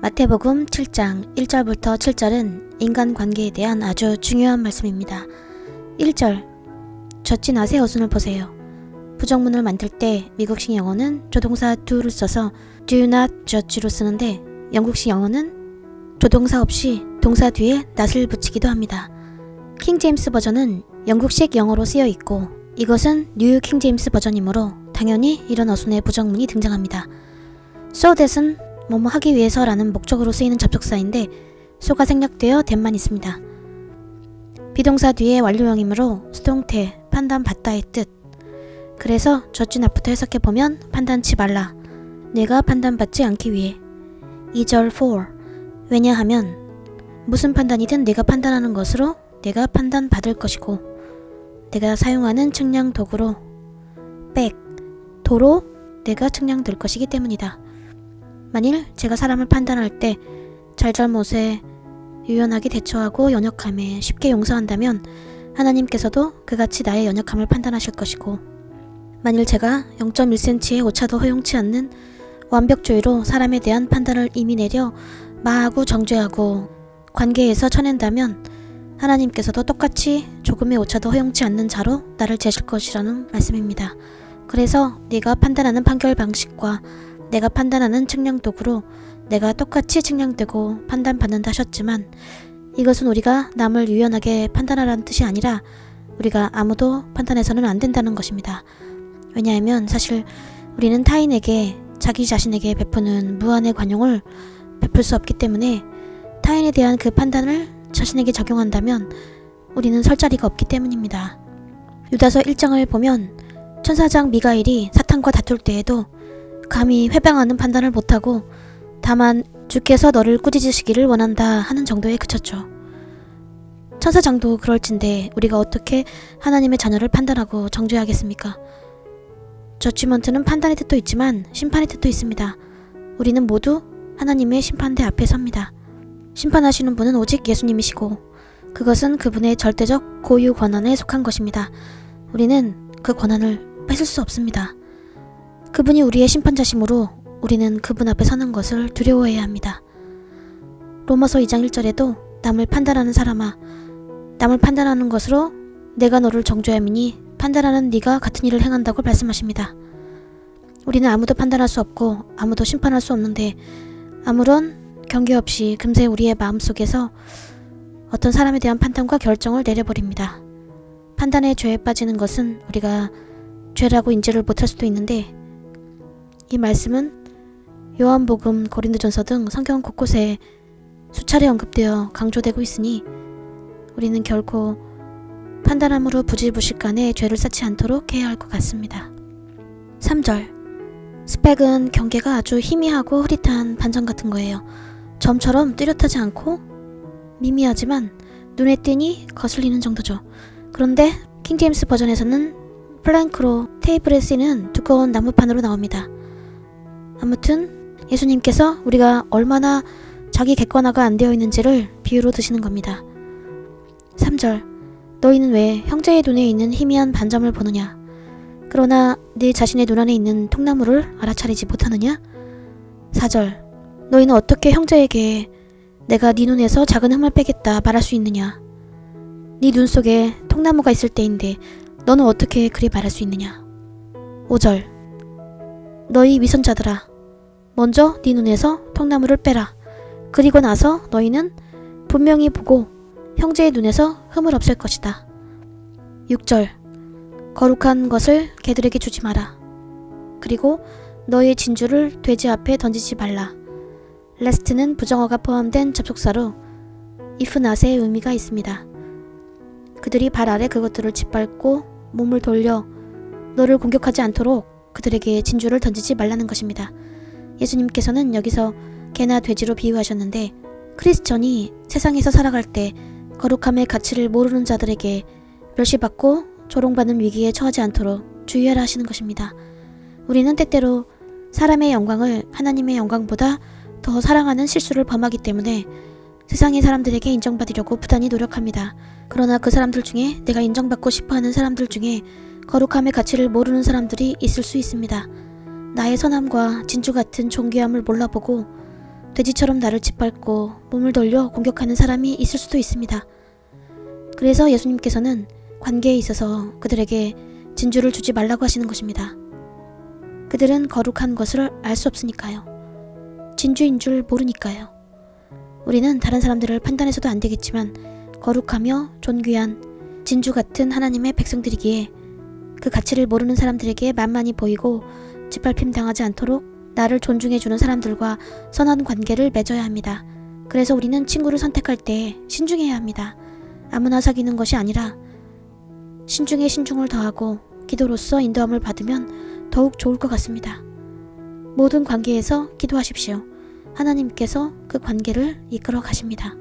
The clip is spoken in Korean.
마태복음 7장 1절부터 7절은 인간관계에 대한 아주 중요한 말씀입니다. 1절, 젖진 낫의 어순을 보세요. 부정문을 만들 때 미국식 영어는 조동사 do를 써서 do not judge로 쓰는데 영국식 영어는 조동사 없이 동사 뒤에 not을 붙이기도 합니다. 킹제임스 버전은 영국식 영어로 쓰여 있고 이것은 뉴 킹제임스 버전이므로 당연히 이런 어순의 부정문이 등장합니다. so that은 뭐뭐 하기 위해서 라는 목적으로 쓰이는 접속사인데 so가 생략되어 that만 있습니다. 비동사 뒤에 완료형이므로 수동태, 판단받다의 뜻. 그래서 젖진 낫부터 해석해보면 판단치 말라. 내가 판단받지 않기 위해. 2절 for. 왜냐하면 무슨 판단이든 내가 판단하는 것으로 내가 판단받을 것이고 내가 사용하는 측량 도구로 back, 도로 내가 측량될 것이기 때문이다. 만일 제가 사람을 판단할 때 잘잘못에 유연하게 대처하고 연약함에 쉽게 용서한다면 하나님께서도 그같이 나의 연약함을 판단하실 것이고 만일 제가 0.1cm의 오차도 허용치 않는 완벽주의로 사람에 대한 판단을 이미 내려 마하고 정죄하고 관계에서 쳐낸다면 하나님께서도 똑같이 조금의 오차도 허용치 않는 자로 나를 재실 것이라는 말씀입니다. 그래서 네가 판단하는 판결 방식과 내가 판단하는 측량 도구로 내가 똑같이 측량되고 판단받는다 하셨지만 이것은 우리가 남을 유연하게 판단하라는 뜻이 아니라 우리가 아무도 판단해서는 안 된다는 것입니다. 왜냐하면 사실 우리는 타인에게 자기 자신에게 베푸는 무한의 관용을 베풀 수 없기 때문에 타인에 대한 그 판단을 자신에게 적용한다면 우리는 설 자리가 없기 때문입니다. 유다서 1장을 보면 천사장 미가엘이 사탄과 다툴 때에도 감히 회방하는 판단을 못하고 다만 주께서 너를 꾸짖으시기를 원한다 하는 정도에 그쳤죠. 천사장도 그럴진데 우리가 어떻게 하나님의 자녀를 판단하고 정죄하겠습니까? 저지먼트는 판단의 뜻도 있지만 심판의 뜻도 있습니다. 우리는 모두 하나님의 심판대 앞에 섭니다. 심판하시는 분은 오직 예수님이시고 그것은 그분의 절대적 고유 권한에 속한 것입니다. 우리는 그 권한을 뺏을 수 없습니다. 그분이 우리의 심판자시므로 우리는 그분 앞에 서는 것을 두려워해야 합니다. 로마서 2장 1절에도 남을 판단하는 사람아, 남을 판단하는 것으로 내가 너를 정죄함이니 판단하는 네가 같은 일을 행한다고 말씀하십니다. 우리는 아무도 판단할 수 없고 아무도 심판할 수 없는데 아무런 경계 없이 금세 우리의 마음속에서 어떤 사람에 대한 판단과 결정을 내려버립니다. 판단의 죄에 빠지는 것은 우리가 죄라고 인지를 못할 수도 있는데 이 말씀은 요한복음, 고린도전서 등 성경 곳곳에 수차례 언급되어 강조되고 있으니 우리는 결코 판단함으로 부질부식간에 죄를 쌓지 않도록 해야 할 것 같습니다. 3절, 스펙은 경계가 아주 희미하고 흐릿한 반점 같은 거예요. 점처럼 뚜렷하지 않고 미미하지만 눈에 띄니 거슬리는 정도죠. 그런데 킹제임스 버전에서는 플랭크로 테이블에 쓰이는 두꺼운 나무판으로 나옵니다. 아무튼 예수님께서 우리가 얼마나 자기 객관화가 안 되어 있는지를 비유로 드시는 겁니다. 3절, 너희는 왜 형제의 눈에 있는 희미한 반점을 보느냐? 그러나 네 자신의 눈 안에 있는 통나무를 알아차리지 못하느냐? 4절, 너희는 어떻게 형제에게 내가 네 눈에서 작은 흠을 빼겠다 말할 수 있느냐? 네 눈 속에 통나무가 있을 때인데 너는 어떻게 그리 말할 수 있느냐? 5절, 너희 위선자들아, 먼저 네 눈에서 통나무를 빼라. 그리고 나서 너희는 분명히 보고 형제의 눈에서 흠을 없앨 것이다. 6절, 거룩한 것을 개들에게 주지 마라. 그리고 너의 진주를 돼지 앞에 던지지 말라. 레스트는 부정어가 포함된 접속사로 if not의 의미가 있습니다. 그들이 발 아래 그것들을 짓밟고 몸을 돌려 너를 공격하지 않도록 그들에게 진주를 던지지 말라는 것입니다. 예수님께서는 여기서 개나 돼지로 비유하셨는데 크리스천이 세상에서 살아갈 때 거룩함의 가치를 모르는 자들에게 멸시받고 조롱받는 위기에 처하지 않도록 주의하라 하시는 것입니다. 우리는 때때로 사람의 영광을 하나님의 영광보다 더 사랑하는 실수를 범하기 때문에 세상의 사람들에게 인정받으려고 부단히 노력합니다. 그러나 그 사람들 중에 내가 인정받고 싶어하는 사람들 중에 거룩함의 가치를 모르는 사람들이 있을 수 있습니다. 나의 선함과 진주 같은 존귀함을 몰라보고 돼지처럼 나를 짓밟고 몸을 돌려 공격하는 사람이 있을 수도 있습니다. 그래서 예수님께서는 관계에 있어서 그들에게 진주를 주지 말라고 하시는 것입니다. 그들은 거룩한 것을 알 수 없으니까요. 진주인 줄 모르니까요. 우리는 다른 사람들을 판단해서도 안 되겠지만 거룩하며 존귀한 진주 같은 하나님의 백성들이기에 그 가치를 모르는 사람들에게 만만히 보이고 짓밟힘 당하지 않도록 나를 존중해주는 사람들과 선한 관계를 맺어야 합니다. 그래서 우리는 친구를 선택할 때 신중해야 합니다. 아무나 사귀는 것이 아니라 신중에 신중을 더하고 기도로서 인도함을 받으면 더욱 좋을 것 같습니다. 모든 관계에서 기도하십시오. 하나님께서 그 관계를 이끌어 가십니다.